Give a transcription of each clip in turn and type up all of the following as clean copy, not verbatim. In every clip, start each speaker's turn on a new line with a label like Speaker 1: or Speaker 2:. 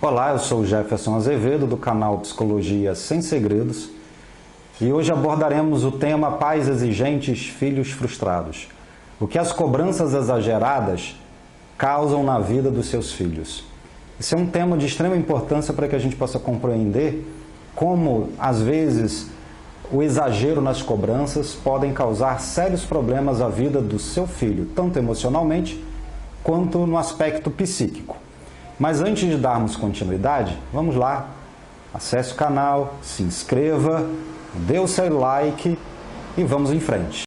Speaker 1: Olá, eu sou o Jefferson Azevedo, do canal Psicologia Sem Segredos, e hoje abordaremos o tema Pais exigentes, filhos frustrados. O que as cobranças exageradas causam na vida dos seus filhos. Esse é um tema de extrema importância para que a gente possa compreender como, às vezes, o exagero nas cobranças podem causar sérios problemas à vida do seu filho, tanto emocionalmente quanto no aspecto psíquico. Mas antes de darmos continuidade, vamos lá, acesse o canal, se inscreva, dê o seu like e vamos em frente.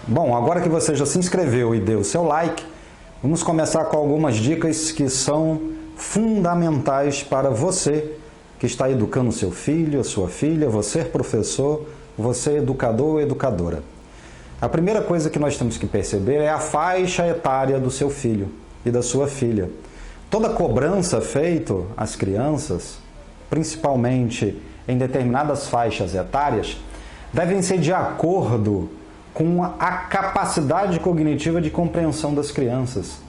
Speaker 1: Bom, agora que você já se inscreveu e deu o seu like, vamos começar com algumas dicas que são fundamentais para você que está educando seu filho, a sua filha, você professor, você educador ou educadora. A primeira coisa que nós temos que perceber é a faixa etária do seu filho e da sua filha. Toda cobrança feita às crianças, principalmente em determinadas faixas etárias, devem ser de acordo com a capacidade cognitiva de compreensão das crianças.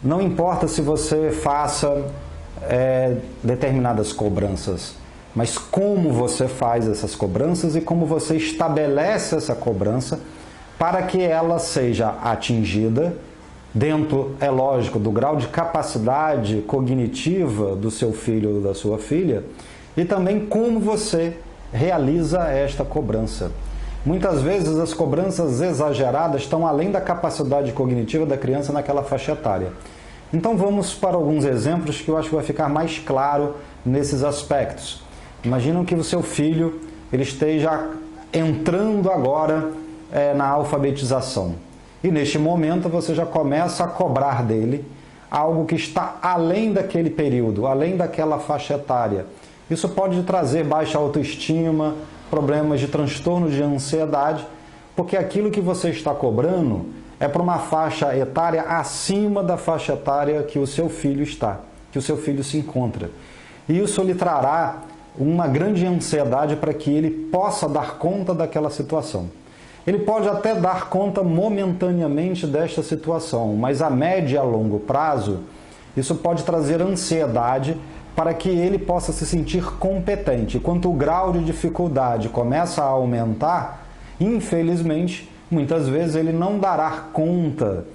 Speaker 1: Não importa se você faça determinadas cobranças, mas como você faz essas cobranças e como você estabelece essa cobrança para que ela seja atingida dentro, é lógico, do grau de capacidade cognitiva do seu filho ou da sua filha, e também como você realiza esta cobrança. Muitas vezes as cobranças exageradas estão além da capacidade cognitiva da criança naquela faixa etária. Então vamos para alguns exemplos que eu acho que vai ficar mais claro nesses aspectos. Imagina que o seu filho ele esteja entrando agora na alfabetização. E neste momento você já começa a cobrar dele algo que está além daquele período, além daquela faixa etária. Isso pode trazer baixa autoestima, problemas de transtorno de ansiedade, porque aquilo que você está cobrando é para uma faixa etária acima da faixa etária que o seu filho está, que o seu filho se encontra. E isso lhe trará uma grande ansiedade para que ele possa dar conta daquela situação. Ele pode até dar conta momentaneamente desta situação, mas a médio e a longo prazo, isso pode trazer ansiedade para que ele possa se sentir competente. Quanto o grau de dificuldade começa a aumentar, infelizmente, muitas vezes ele não dará conta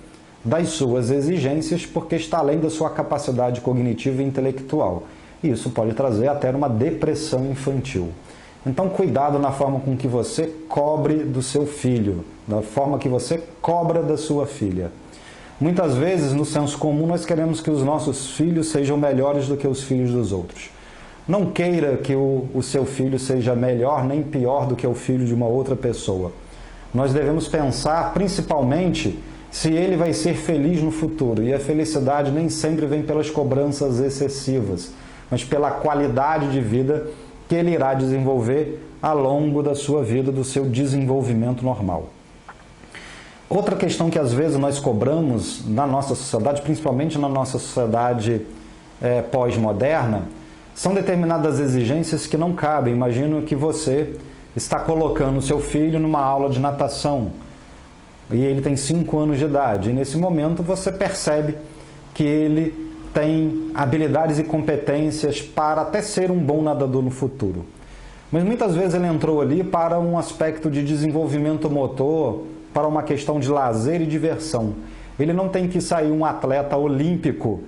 Speaker 1: das suas exigências porque está além da sua capacidade cognitiva e intelectual. E isso pode trazer até uma depressão infantil. Então, cuidado na forma com que você cobre do seu filho, da forma que você cobra da sua filha. Muitas vezes, no senso comum, nós queremos que os nossos filhos sejam melhores do que os filhos dos outros. Não queira que o seu filho seja melhor nem pior do que o filho de uma outra pessoa. Nós devemos pensar, principalmente, se ele vai ser feliz no futuro. E a felicidade nem sempre vem pelas cobranças excessivas, mas pela qualidade de vida que ele irá desenvolver ao longo da sua vida, do seu desenvolvimento normal. Outra questão que às vezes nós cobramos na nossa sociedade, principalmente na nossa sociedade pós-moderna, são determinadas exigências que não cabem. Imagino que você está colocando o seu filho numa aula de natação e ele tem 5 anos de idade. E nesse momento você percebe que ele tem habilidades e competências para até ser um bom nadador no futuro. Mas muitas vezes ele entrou ali para um aspecto de desenvolvimento motor, para uma questão de lazer e diversão. Ele não tem que sair um atleta olímpico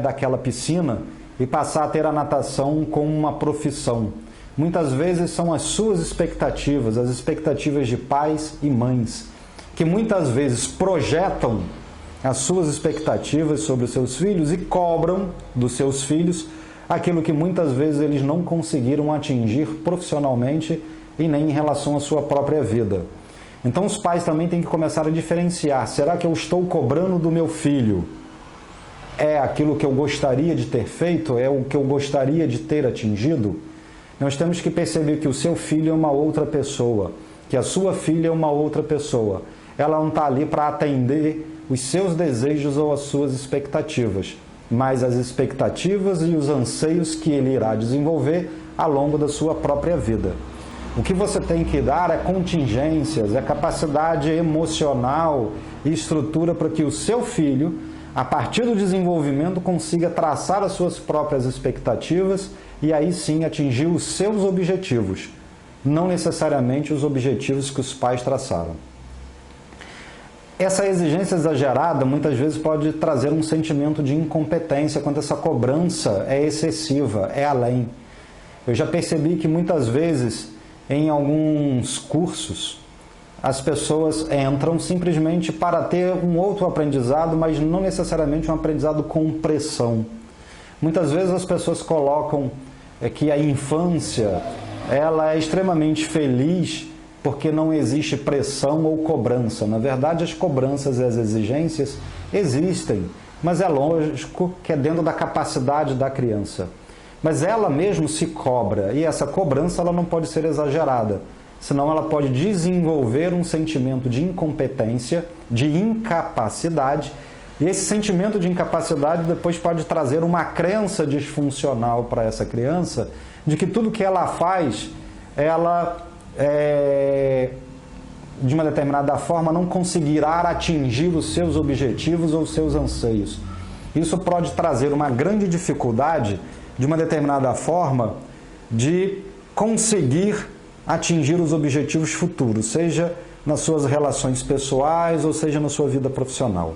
Speaker 1: daquela piscina e passar a ter a natação como uma profissão. Muitas vezes são as suas expectativas, as expectativas de pais e mães, que muitas vezes projetam as suas expectativas sobre os seus filhos e cobram dos seus filhos aquilo que muitas vezes eles não conseguiram atingir profissionalmente e nem em relação à sua própria vida. Então os pais também têm que começar a diferenciar. Será que eu estou cobrando do meu filho? É aquilo que eu gostaria de ter feito? É o que eu gostaria de ter atingido? Nós temos que perceber que o seu filho é uma outra pessoa, que a sua filha é uma outra pessoa. Ela não está ali para atender os seus desejos ou as suas expectativas. mas as expectativas e os anseios que ele irá desenvolver ao longo da sua própria vida. O que você tem que dar é contingências, é capacidade emocional e estrutura para que o seu filho, a partir do desenvolvimento, consiga traçar as suas próprias expectativas e aí sim atingir os seus objetivos, não necessariamente os objetivos que os pais traçaram. Essa exigência exagerada muitas vezes pode trazer um sentimento de incompetência quando essa cobrança é excessiva, é além. Eu já percebi que muitas vezes em alguns cursos as pessoas entram simplesmente para ter um outro aprendizado, mas não necessariamente um aprendizado com pressão. Muitas vezes as pessoas colocam que a infância ela é extremamente feliz porque não existe pressão ou cobrança. Na verdade, as cobranças e as exigências existem, mas é lógico que é dentro da capacidade da criança. Mas ela mesmo se cobra, e essa cobrança ela não pode ser exagerada, senão ela pode desenvolver um sentimento de incompetência, de incapacidade, e esse sentimento de incapacidade depois pode trazer uma crença disfuncional para essa criança, de que tudo que ela faz, ela de uma determinada forma não conseguirá atingir os seus objetivos ou os seus anseios. Isso pode trazer uma grande dificuldade, de uma determinada forma, de conseguir atingir os objetivos futuros, seja nas suas relações pessoais ou seja na sua vida profissional.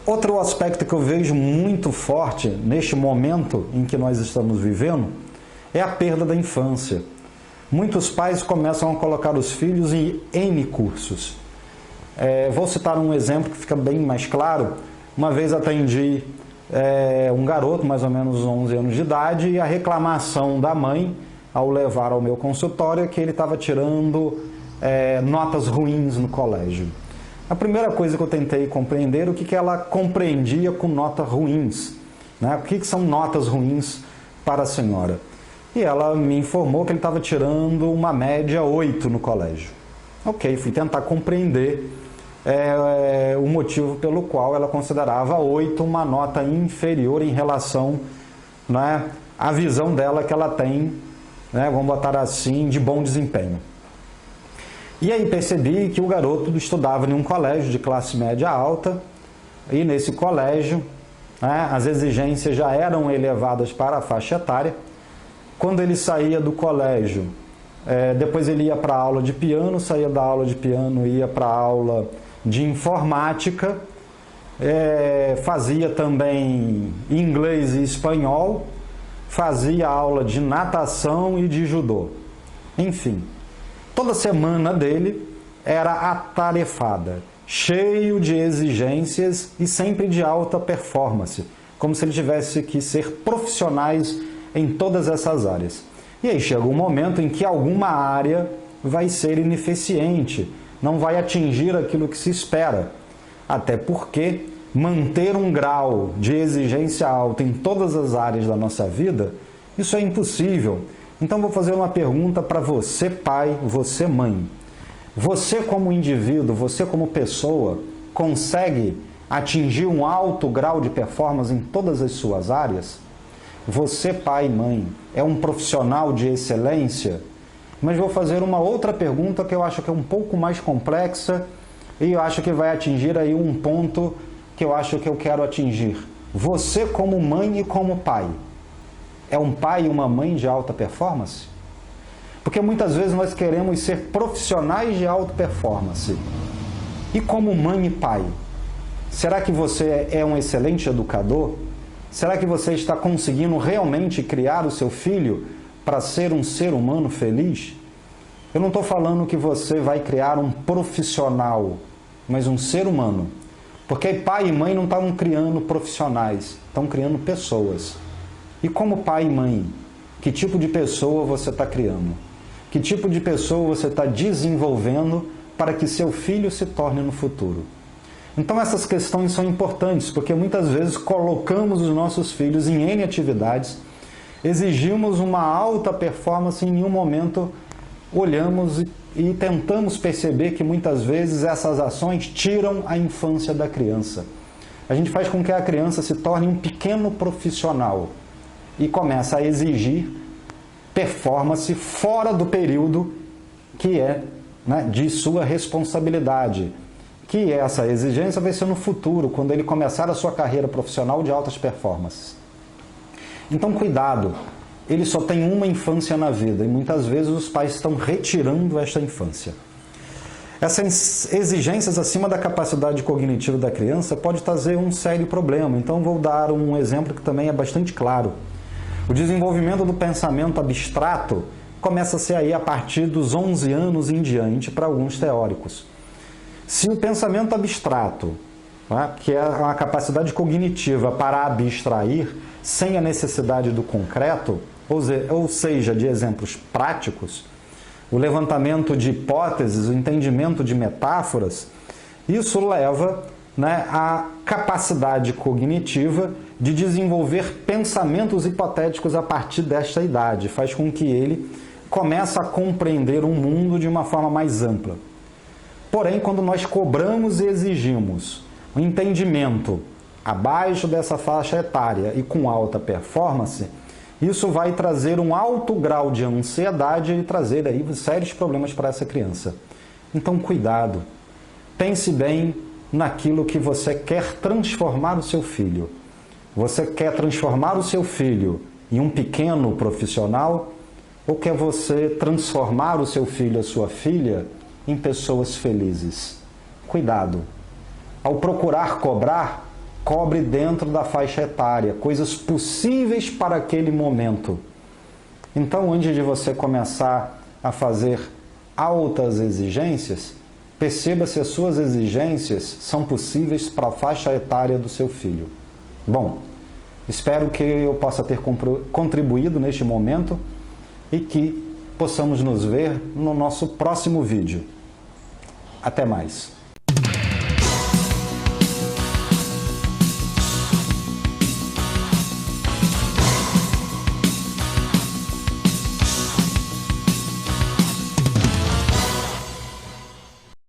Speaker 1: Outro aspecto que eu vejo muito forte neste momento em que nós estamos vivendo é a perda da infância. Muitos pais começam a colocar os filhos em N cursos. Vou citar um exemplo que fica bem mais claro. Uma vez atendi um garoto, mais ou menos 11 anos de idade, e a reclamação da mãe, ao levar ao meu consultório, é que ele estava tirando notas ruins no colégio. A primeira coisa que eu tentei compreender é o que ela compreendia com notas ruins, né? O que são notas ruins para a senhora? E ela me informou que ele estava tirando uma média 8 no colégio. Ok, fui tentar compreender o motivo pelo qual ela considerava 8 uma nota inferior em relação, né, à visão dela que ela tem, né, vamos botar assim, de bom desempenho. E aí percebi que o garoto estudava em um colégio de classe média alta, e nesse colégio, né, as exigências já eram elevadas para a faixa etária. Quando ele saía do colégio, depois ele ia para a aula de piano, saía da aula de piano, ia para a aula de informática, fazia também inglês e espanhol, fazia aula de natação e de judô. Enfim, toda semana dele era atarefada, cheio de exigências e sempre de alta performance, como se ele tivesse que ser profissionais em todas essas áreas. E aí chega um momento em que alguma área vai ser ineficiente, não vai atingir aquilo que se espera. Até porque manter um grau de exigência alta em todas as áreas da nossa vida, isso é impossível. Então vou fazer uma pergunta para você pai, você mãe. Você como indivíduo, você como pessoa, consegue atingir um alto grau de performance em todas as suas áreas? Você, pai e mãe, é um profissional de excelência? Mas vou fazer uma outra pergunta que eu acho que é um pouco mais complexa e eu acho que vai atingir aí um ponto que eu acho que eu quero atingir. Você como mãe e como pai, é um pai e uma mãe de alta performance? Porque muitas vezes nós queremos ser profissionais de alta performance. E como mãe e pai, será que você é um excelente educador? Será que você está conseguindo realmente criar o seu filho para ser um ser humano feliz? Eu não estou falando que você vai criar um profissional, mas um ser humano. Porque pai e mãe não estão criando profissionais, estão criando pessoas. E como pai e mãe, que tipo de pessoa você está criando? Que tipo de pessoa você está desenvolvendo para que seu filho se torne no futuro? Então essas questões são importantes, porque muitas vezes colocamos os nossos filhos em N atividades, exigimos uma alta performance e em nenhum momento olhamos e tentamos perceber que muitas vezes essas ações tiram a infância da criança. a gente faz com que a criança se torne um pequeno profissional e começa a exigir performance fora do período que é, né, de sua responsabilidade. Que essa exigência vai ser no futuro, quando ele começar a sua carreira profissional de altas performances. Então, cuidado, ele só tem uma infância na vida e muitas vezes os pais estão retirando esta infância. Essas exigências acima da capacidade cognitiva da criança pode trazer um sério problema. Então, vou dar um exemplo que também é bastante claro. O desenvolvimento do pensamento abstrato começa-se aí a partir dos 11 anos em diante para alguns teóricos. Se o pensamento abstrato, né, que é uma capacidade cognitiva para abstrair, sem a necessidade do concreto, ou seja, de exemplos práticos, o levantamento de hipóteses, o entendimento de metáforas, isso leva, né, à capacidade cognitiva de desenvolver pensamentos hipotéticos a partir desta idade, faz com que ele comece a compreender o mundo de uma forma mais ampla. Porém, quando nós cobramos e exigimos um entendimento abaixo dessa faixa etária e com alta performance, isso vai trazer um alto grau de ansiedade e trazer aí sérios problemas para essa criança. Então, cuidado. Pense bem naquilo que você quer transformar o seu filho. Você quer transformar o seu filho em um pequeno profissional ou quer você transformar o seu filho, a sua filha, em pessoas felizes? Cuidado. Ao procurar cobrar, cobre dentro da faixa etária, coisas possíveis para aquele momento. Então, antes de você começar a fazer altas exigências, perceba se as suas exigências são possíveis para a faixa etária do seu filho. Bom, espero que eu possa ter contribuído neste momento e que possamos nos ver no nosso próximo vídeo. Até mais!